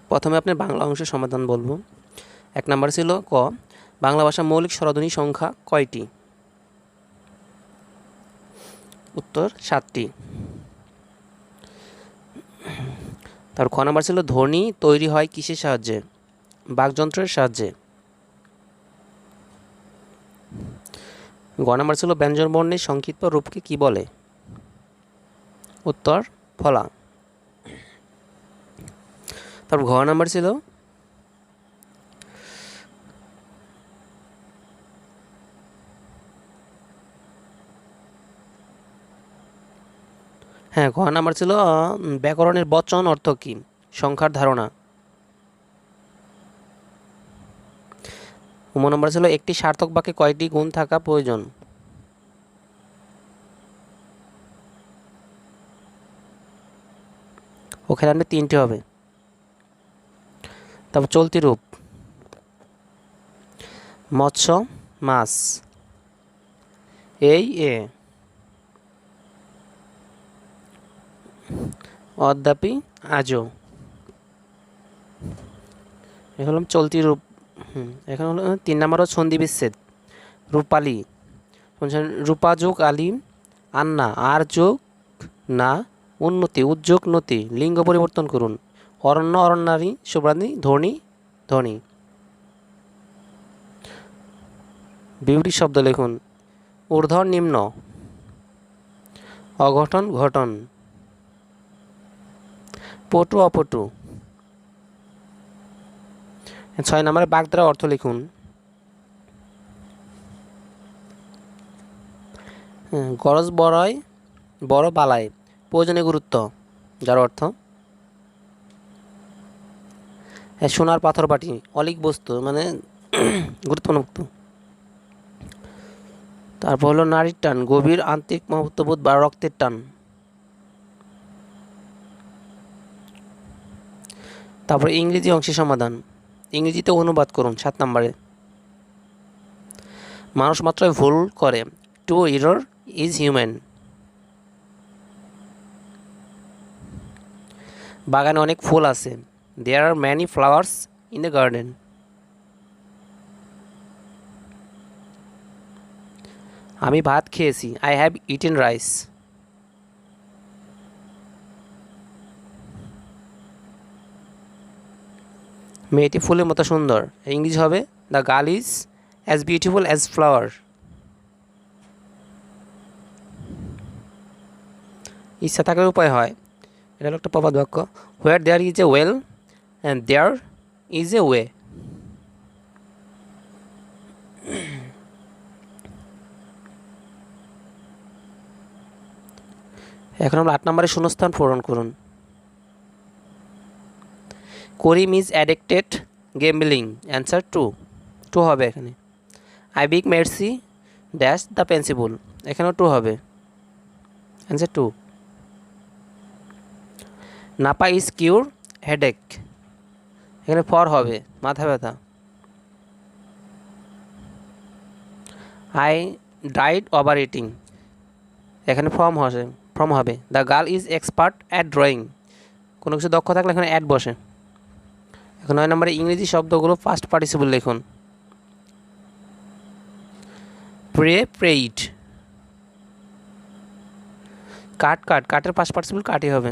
প্রথমে আপনি বাংলা অংশের সমাধান বলবো। 1 নাম্বার ছিল ক, বাংলা ভাষার মৌলিক স্বরধ্বনি সংখ্যা কয়টি? উত্তর 7টি। তারপর খ নাম্বার ছিল ধ্বনি তৈরি হয় কিসের সাহায্যে? বাকযন্ত্রের সাহায্যে। গ নাম্বার ছিল ব্যঞ্জনবর্ণের সংক্ষিপ্ত রূপকে কি বলে? উত্তর ফলা। তারপর ঘ নাম্বার ছিল ঘ নাম্বার ছিল ব্যাকরণের বচন অর্থ কি? সংখ্যার ধারণা। ম নাম্বার ছিল একটি সার্থক বাক্যে কয়টি গুণ থাকা প্রয়োজন? ওখানে আপনি 3টি হবে। তারপর চলতি রূপ মৎস্য মাছ, এই এ, অদ্যাপি আজও। এখন হলো চলতি রূপ। এখন হলো 3 নাম্বার সন্ধি বিচ্ছেদ রূপালী, রূপা যোগ আলিম, আন্না আর যোগ না, উন্নতি উদ্যোগ নতি, লিঙ্গ পরিবর্তন করুন, অরণ্য অরণ্যারী, শুভ্রাণী ধনী ধনী। বিউটি শব্দ লিখুন ঊর্ধ্ব নিম্ন, অঘটন ঘটন, পটু অপটু। 6 নম্বরে বাগধারা অর্থ লিখুন। গরজ বড়য় বড় বালায়, প্রয়োজনীয় গুরুত্ব, যার অর্থ সোনার পাথর বাটি, অলিক বস্তু মানে গুরুত্বপূর্ণ বস্তু। তারপর হলো নারীর টান, গভীর আন্তরিক মহত্ববোধ বা রক্তের টান। তারপর ইংরেজি অংশের সমাধান, ইংরেজিতে অনুবাদ করুন 7 নম্বরে। মানুষ মাত্রই ভুল করে, টু এরর ইজ হিউম্যান। বাগানে অনেক ফুল আছে, there are many flowers in the garden. আমি ভাত খেয়েছি, আই হ্যাভ ইটেন রাইস। মেয়েটি ফুলের মতো সুন্দর, ইংলিশ হবে the girl is as beautiful as flower. ইচ্ছা থাকার উপায় হয়, এটা হলো একটা প্রবাদ বাক্য। Where there is a will and there is a way. এখন আমরা 8 নম্বরে শূন্যস্থান পূরণ করুন। Karim is addicted gambling, answer to হবে এখানে। I beg mercy dash the principal, এখানেও 2 হবে, answer 2। Napa is cure headache, এখানে ফর হবে, মাথা ব্যথা। আই ডাইড ওভার ইটিং, এখানে ফর্ম হবে। The girl is expert at drawing, কোনো কিছু দক্ষ থাকলে এখানে অ্যাড বসে। এখন 9 নম্বরে ইংরেজি শব্দগুলো ফার্স্ট পার্টিসিপল লিখুন। প্রে প্রেইড, কাটের পাস্ট পার্টিসিপল কাটই হবে।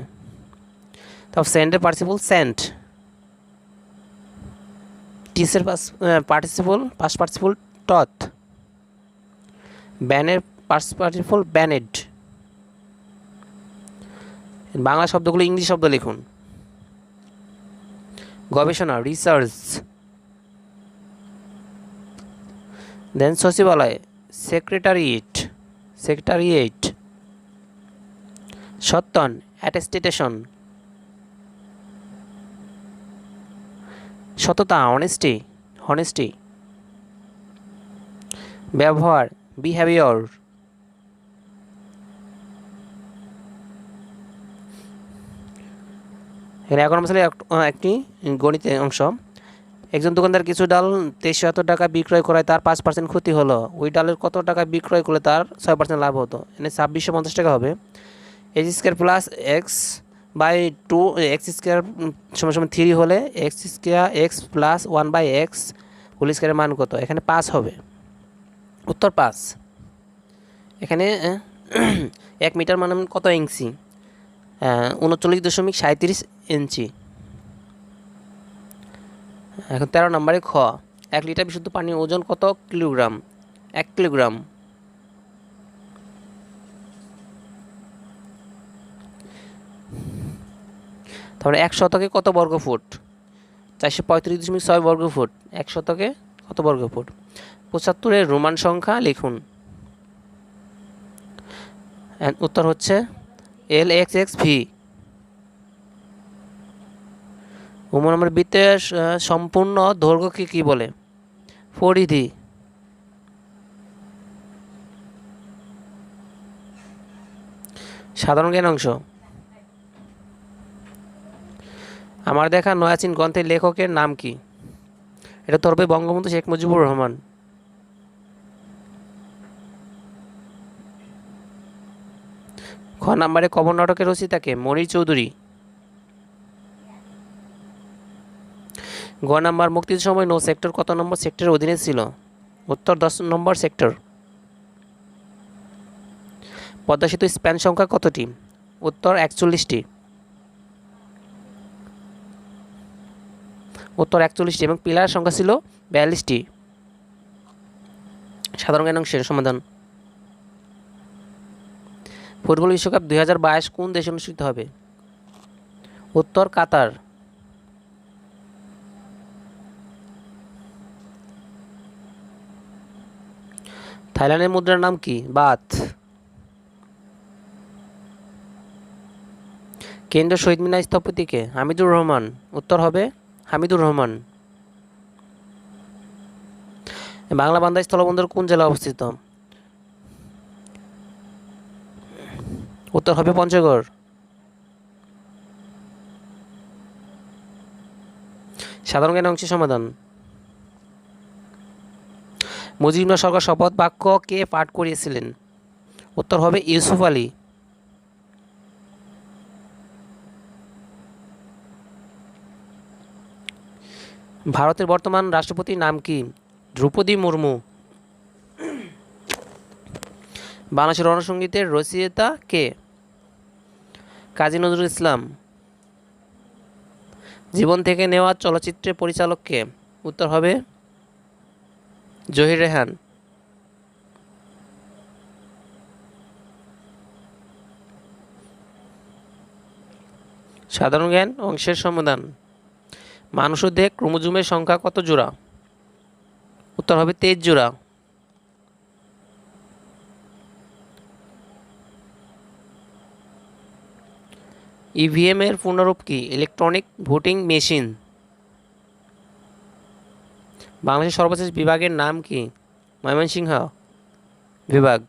তারপর সেন্ডের পার্টিসিপল সেন্ট, টিসের পাস্ট পার্টিসিপল টথ, ব্যানের পাস্ট পার্টিসিপল ব্যানেড। বাংলা শব্দগুলো ইংরেজি শব্দ লিখুন। গবেষণা রিসার্চ, দেন সচিবালয় সেক্রেটারিয়েট, সত্তন অ্যাটেস্টেশন, সততা হনেস্টি, ব্যবহার বিহেভিয়ার, এখানে এখন আসলে একটি গণিতের অংশ। একজন দোকানদার কিছু ডাল 2300 টাকা বিক্রয় করায় তার 5% ক্ষতি হলো, ওই ডালের কত টাকা বিক্রয় করলে তার 6% লাভ হতো? এখানে 2650 টাকা হবে। X square plus x by 2 x square সমান সমান 3 হলে x square x plus 1/x whole স্কোয়ারের মান কত? এখানে 5 হবে, উত্তর 5। এখানে 1 মিটার মানে কত ইঞ্চি? 39.37 ইঞ্চি। এখন 13 নম্বরে খ, 1 লিটার বিশুদ্ধ পানির ওজন কত কিলোগ্রাম? 1 কিলোগ্রাম। তারপরে 1 শতকে কত বর্গ ফুট? 435.6 বর্গ ফুট। 1 শতকে কত বর্গ ফুট? 75-এর রোমান সংখ্যা লিখুন। উত্তর হচ্ছে LXXV। নম্বর বৃত্তের সম্পূর্ণ দৈর্ঘ্যকে কি বলে? পরিধি। সাধারণ জ্ঞান অংশ। আমার দেখা নয়াচীন গ্রন্থের লেখকের নাম কি? এটা তো হবে বঙ্গবন্ধু শেখ মুজিবুর রহমান। খ নম্বরে কবর নাটকের রচয়িতা কে? মনির চৌধুরী। গ নাম্বার মুক্তির সময় নৌ সেক্টর কত নম্বর সেক্টরের অধীনে ছিল? উত্তর 10 নম্বর সেক্টর। পদ্মা সেতু স্প্যান সংখ্যা কতটি? উত্তর 41টি। উত্তর 41টি এবং পিলার সংখ্যা ছিল 42টি। সাধারণ জ্ঞান অংশের সমাধান। ফুটবল বিশ্বকাপ 2022 কোন দেশে অনুষ্ঠিত হবে? উত্তর কাতার। থাইল্যান্ডের মুদ্রার নাম কি? বাথ। কেন্দ্রীয় শহীদ মিনার স্থপতি কে? হামিদুর রহমান। উত্তর হবে হামিদুর রহমান। বাংলা বান্দা স্থলবন্দর কোন জেলায় অবস্থিত? উত্তর হবে পঞ্চগড়। সাধারণ জ্ঞান অংশের সমাধান। মুজিবুর সরকার শপথ বাক্য কে পাঠ করিয়েছিলেন? উত্তর হবে ইউসুফ আলী। ভারতের বর্তমান রাষ্ট্রপতির নাম কি? দ্রৌপদী মুর্মু। বাংলাদেশের রণসঙ্গীতের রচয়িতা কে? কাজী নজরুল ইসলাম। জীবন থেকে নেওয়া চলচ্চিত্রের পরিচালক কে? উত্তর হবে জহির রেহান। সাধারণ জ্ঞান অংশের সমাধান। মানুষের দেহে ক্রোমোজোমের সংখ্যা কত জোড়া? উত্তর হবে 23 জোড়া। ইভিএম এর পূর্ণরূপ কি? Electronic voting machine. বাংলাদেশের সর্বশেষ বিভাগের নাম কি? ময়মনসিংহ বিভাগ।